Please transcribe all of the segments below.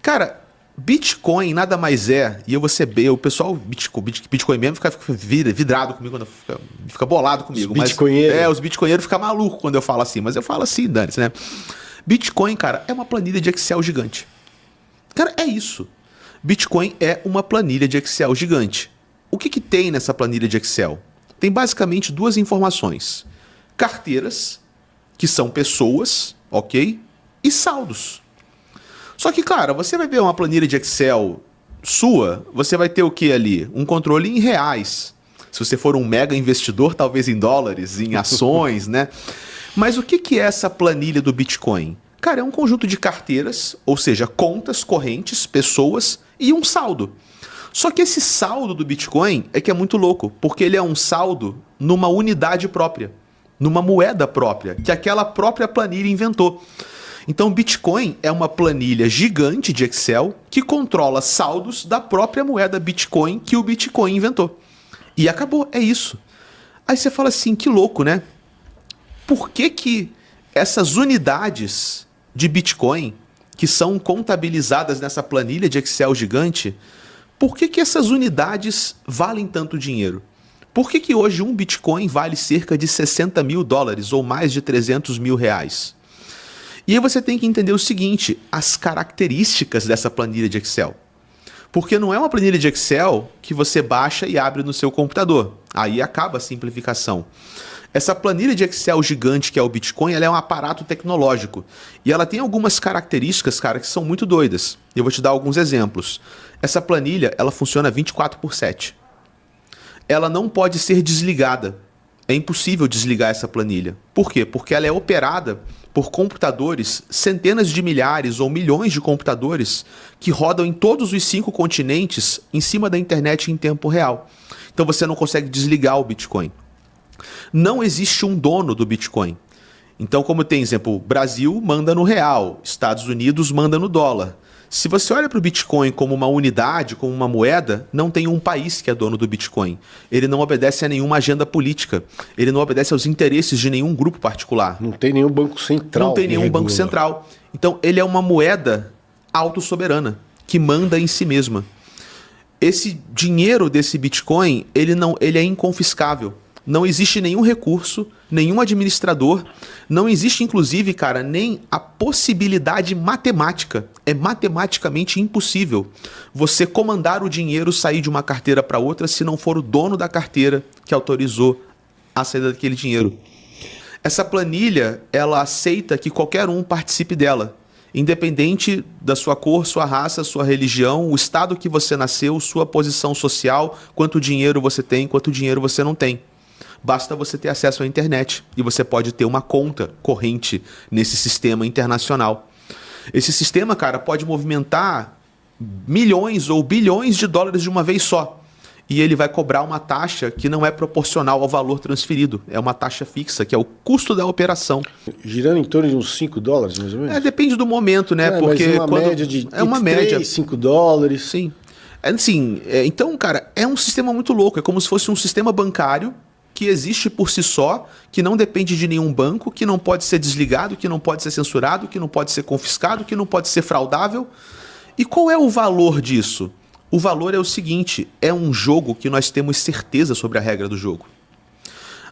Cara, Bitcoin nada mais é, e eu vou ser bem, o pessoal, Bitcoin mesmo fica vidrado comigo, fica bolado comigo. Os bitcoinheiros. Os bitcoinheiros ficam malucos quando eu falo assim, mas eu falo assim, dane-se, né? Bitcoin, cara, é uma planilha de Excel gigante. Cara, é isso. Bitcoin é uma planilha de Excel gigante. O que tem nessa planilha de Excel? Tem basicamente duas informações. Carteiras, que são pessoas, ok? E saldos. Só que, cara, você vai ver uma planilha de Excel sua, você vai ter o que ali? Um controle em reais. Se você for um mega investidor, talvez em dólares, em ações, né? Mas o que é essa planilha do Bitcoin? Cara, é um conjunto de carteiras, ou seja, contas correntes, pessoas e um saldo. Só que esse saldo do Bitcoin é que é muito louco, porque ele é um saldo numa unidade própria, numa moeda própria, que aquela própria planilha inventou. Então, Bitcoin é uma planilha gigante de Excel que controla saldos da própria moeda Bitcoin que o Bitcoin inventou. E acabou, é isso. Aí você fala assim, que louco, né? Por que essas unidades de Bitcoin, que são contabilizadas nessa planilha de Excel gigante, por que essas unidades valem tanto dinheiro? Por que hoje um Bitcoin vale cerca de 60 mil dólares ou mais de 300 mil reais? E aí você tem que entender o seguinte, as características dessa planilha de Excel. Porque não é uma planilha de Excel que você baixa e abre no seu computador. Aí acaba a simplificação. Essa planilha de Excel gigante que é o Bitcoin, ela é um aparato tecnológico. E ela tem algumas características, cara, que são muito doidas. Eu vou te dar alguns exemplos. Essa planilha, ela funciona 24/7. Ela não pode ser desligada. É impossível desligar essa planilha. Por quê? Porque ela é operada por computadores, centenas de milhares ou milhões de computadores que rodam em todos os 5 continentes em cima da internet em tempo real. Então você não consegue desligar o Bitcoin. Não existe um dono do Bitcoin. Então, como tem exemplo, Brasil manda no real, Estados Unidos manda no dólar. Se você olha para o Bitcoin como uma unidade, como uma moeda, não tem um país que é dono do Bitcoin. Ele não obedece a nenhuma agenda política. Ele não obedece aos interesses de nenhum grupo particular. Não tem nenhum banco central. Não tem nenhum banco central. Então, ele é uma moeda autossoberana, que manda em si mesma. Esse dinheiro desse Bitcoin, ele é inconfiscável. Não existe nenhum recurso, nenhum administrador, não existe inclusive, cara, nem a possibilidade matemática. É matematicamente impossível você comandar o dinheiro sair de uma carteira para outra se não for o dono da carteira que autorizou a saída daquele dinheiro. Essa planilha, ela aceita que qualquer um participe dela, independente da sua cor, sua raça, sua religião, o estado que você nasceu, sua posição social, quanto dinheiro você tem, quanto dinheiro você não tem. Basta você ter acesso à internet e você pode ter uma conta corrente nesse sistema internacional. Esse sistema, cara, pode movimentar milhões ou bilhões de dólares de uma vez só. E ele vai cobrar uma taxa que não é proporcional ao valor transferido. É uma taxa fixa, que é o custo da operação. Girando em torno de uns 5 dólares, mais ou menos? Depende do momento, né? Porque mas uma média de uma média. 5 dólares. Sim. Assim, então, cara, é um sistema muito louco. É como se fosse um sistema bancário que existe por si só, que não depende de nenhum banco, que não pode ser desligado, que não pode ser censurado, que não pode ser confiscado, que não pode ser fraudável. E qual é o valor disso? O valor é o seguinte, é um jogo que nós temos certeza sobre a regra do jogo.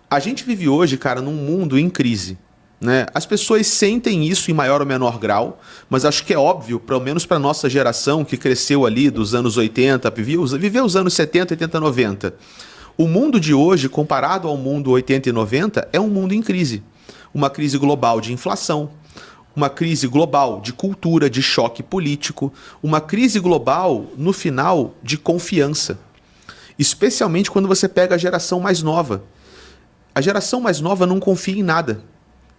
A gente vive hoje, cara, num mundo em crise, né? As pessoas sentem isso em maior ou menor grau, mas acho que é óbvio, pelo menos para a nossa geração que cresceu ali dos anos 80, viveu os anos 70, 80, 90. O mundo de hoje, comparado ao mundo 80 e 90, é um mundo em crise. Uma crise global de inflação, uma crise global de cultura, de choque político, uma crise global, no final, de confiança. Especialmente quando você pega a geração mais nova. A geração mais nova não confia em nada.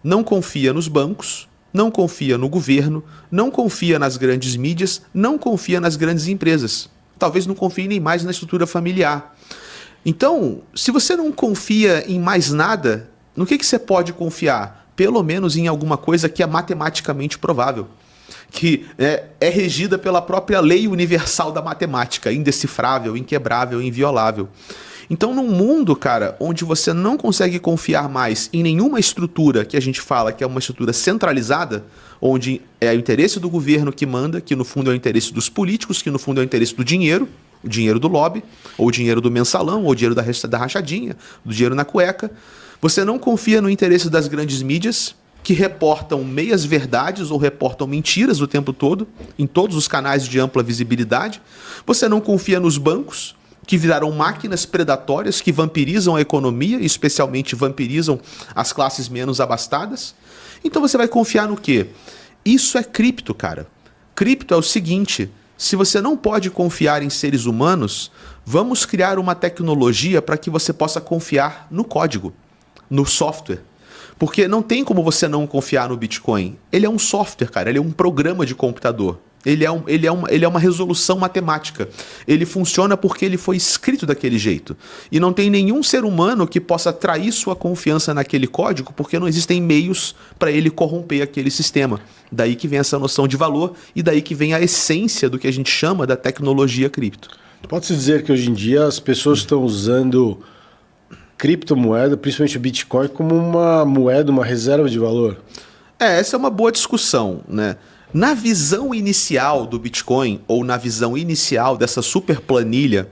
Não confia nos bancos, não confia no governo, não confia nas grandes mídias, não confia nas grandes empresas. Talvez não confie nem mais na estrutura familiar. Então, se você não confia em mais nada, no que você pode confiar? Pelo menos em alguma coisa que é matematicamente provável, que é regida pela própria lei universal da matemática, indecifrável, inquebrável, inviolável. Então, num mundo, cara, onde você não consegue confiar mais em nenhuma estrutura que a gente fala que é uma estrutura centralizada, onde é o interesse do governo que manda, que no fundo é o interesse dos políticos, que no fundo é o interesse do dinheiro, o dinheiro do lobby, ou o dinheiro do mensalão, ou o dinheiro da rachadinha, do dinheiro na cueca. Você não confia no interesse das grandes mídias, que reportam meias verdades ou reportam mentiras o tempo todo, em todos os canais de ampla visibilidade. Você não confia nos bancos, que viraram máquinas predatórias que vampirizam a economia e especialmente vampirizam as classes menos abastadas. Então você vai confiar no quê? Isso é cripto, cara. Cripto é o seguinte: se você não pode confiar em seres humanos, vamos criar uma tecnologia para que você possa confiar no código, no software. Porque não tem como você não confiar no Bitcoin. Ele é um software, cara. Ele é um programa de computador. Ele é uma resolução matemática. Ele funciona porque ele foi escrito daquele jeito. E não tem nenhum ser humano que possa trair sua confiança naquele código, porque não existem meios para ele corromper aquele sistema. Daí que vem essa noção de valor e daí que vem a essência do que a gente chama da tecnologia cripto. Pode-se dizer que hoje em dia as pessoas estão usando criptomoeda, principalmente o Bitcoin, como uma moeda, uma reserva de valor? Essa é uma boa discussão, né? Na visão inicial do Bitcoin, ou na visão inicial dessa super planilha,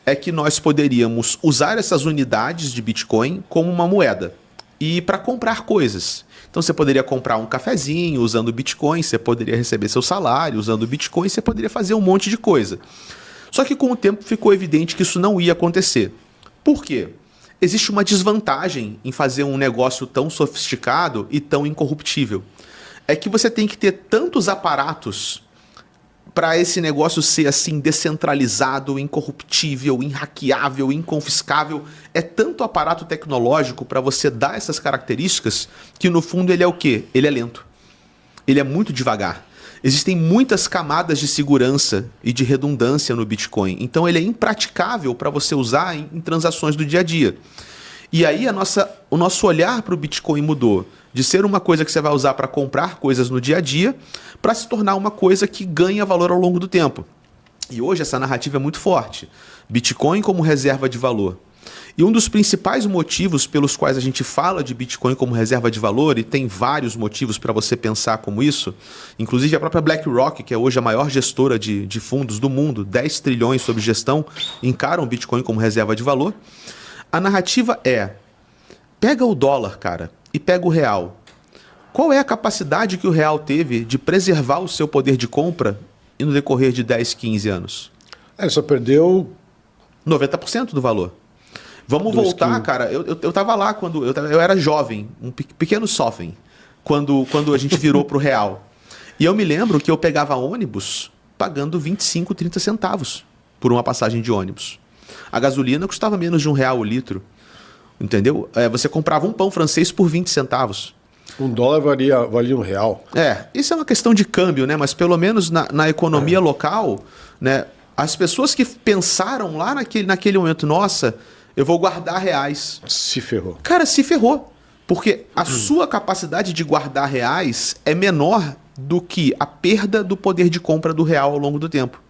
é que nós poderíamos usar essas unidades de Bitcoin como uma moeda e para comprar coisas. Então você poderia comprar um cafezinho usando Bitcoin, você poderia receber seu salário usando Bitcoin, você poderia fazer um monte de coisa. Só que com o tempo ficou evidente que isso não ia acontecer. Por quê? Existe uma desvantagem em fazer um negócio tão sofisticado e tão incorruptível. É que você tem que ter tantos aparatos para esse negócio ser assim descentralizado, incorruptível, inhackeável, inconfiscável. É tanto aparato tecnológico para você dar essas características que no fundo ele é o quê? Ele é lento. Ele é muito devagar. Existem muitas camadas de segurança e de redundância no Bitcoin. Então ele é impraticável para você usar em transações do dia a dia. E aí o nosso olhar para o Bitcoin mudou. De ser uma coisa que você vai usar para comprar coisas no dia a dia, para se tornar uma coisa que ganha valor ao longo do tempo. E hoje essa narrativa é muito forte. Bitcoin como reserva de valor. E um dos principais motivos pelos quais a gente fala de Bitcoin como reserva de valor, e tem vários motivos para você pensar como isso, inclusive a própria BlackRock, que é hoje a maior gestora de fundos do mundo, 10 trilhões sob gestão, encaram o Bitcoin como reserva de valor. A narrativa é: pega o dólar, cara, e pega o real. Qual é a capacidade que o real teve de preservar o seu poder de compra no decorrer de 10, 15 anos? Ele só perdeu 90% do valor. Vamos voltar, cara. Eu tava lá quando eu era jovem, um pequeno jovem, quando a gente virou pro real. E eu me lembro que eu pegava ônibus pagando 25, 30 centavos por uma passagem de ônibus. A gasolina custava menos de R$1 o litro. Entendeu? Você comprava um pão francês por 20 centavos. $1 valia R$1. Isso é uma questão de câmbio, né? Mas pelo menos na economia local, né? As pessoas que pensaram lá naquele momento, nossa, eu vou guardar reais. Se ferrou. Cara, se ferrou. Porque a sua capacidade de guardar reais é menor do que a perda do poder de compra do real ao longo do tempo.